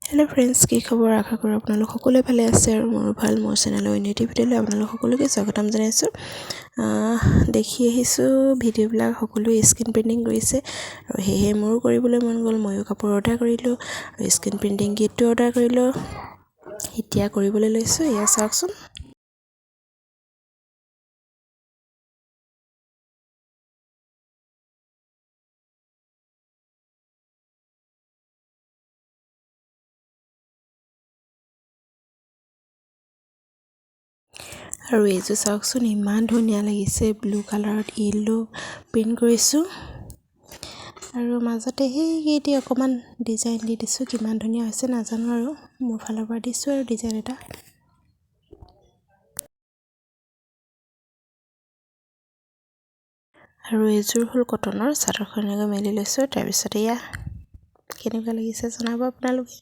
Hello' friends, কি খবৰ? আশা কৰোঁ আপোনালোক সকলোৱে ভালে আছে আৰু মোৰো ভাল। মোৰ চেনেলৰ অন্য এটি ভিডিঅ'লৈ আপোনালোক সকলোকে স্বাগতম জনাইছোঁ। দেখি আহিছোঁ ভিডিঅ'বিলাক সকলোৱে স্ক্ৰীণ প্ৰিণ্টিং কৰিছে আৰু সেয়েহে মোৰো কৰিবলৈ মন গ'ল। ময়ো কাপোৰ অৰ্ডাৰ কৰিলোঁ আৰু স্ক্ৰীণ প্ৰিণ্টিং কিটটো অৰ্ডাৰ কৰিলোঁ। এতিয়া কৰিবলৈ লৈছোঁ। এয়া চাওকচোন। আৰু এইযোৰ চাওকচোন, ইমান ধুনীয়া লাগিছে। ব্লু কালাৰত য়েল্লো প্ৰিণ্ট কৰিছোঁ আৰু মাজতে সেইকেইটি অকণমান ডিজাইন দি দিছোঁ। কিমান ধুনীয়া হৈছে নাজানো, আৰু মোৰ ফালৰ পৰা দিছোঁ আৰু ডিজাইন এটা। আৰু এইযোৰ হ'ল কটনৰ। চাদৰখন এনেকৈ মেলি লৈছোঁ। তাৰপিছত এয়া কেনেকুৱা লাগিছে জনাব আপোনালোকে।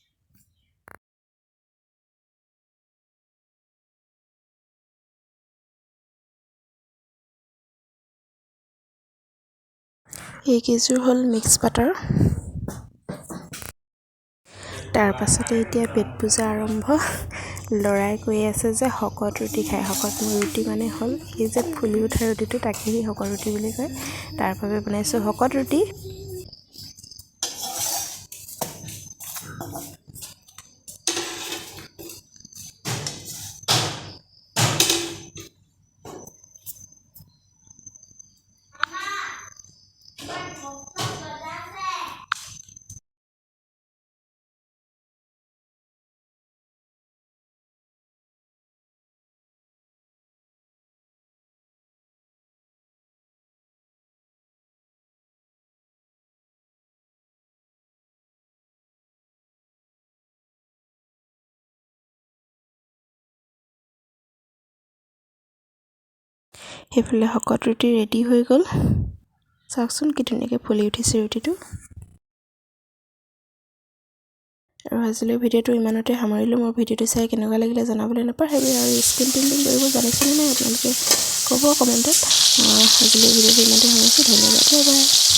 এইকেইযোৰ হ'ল মিক্স পাটৰ। তাৰ পাছতে এতিয়া পেট পূজা আৰম্ভ। ল'ৰাই কৈ আছে যে শকত ৰুটি খায়। শকত ৰুটি মানে হ'ল এই যে ফুলি উঠা ৰুটিটো, তাকেই শকত ৰুটি বুলি কয়। তাৰ বাবে বনাইছোঁ শকত ৰুটি। সেইফালে শকত ৰুটি ৰেডি হৈ গ'ল। চাওকচোন কি ধুনীয়াকৈ ফুলি উঠিছে ৰুটিটো। আৰু আজিলৈ ভিডিঅ'টো ইমানতে সামৰিলোঁ। মোৰ ভিডিঅ'টো চাই কেনেকুৱা লাগিলে জনাবলৈ নাপাহৰিব। আৰু স্ক্ৰীণ প্ৰিণ্টিং কৰিব জানিছেনে নাই আপোনালোকে ক'ব কমেণ্টত। আজিলৈ ভিডিঅ'টো ইমানতে সামৰিছোঁ। ধন্যবাদ, বাই বাই।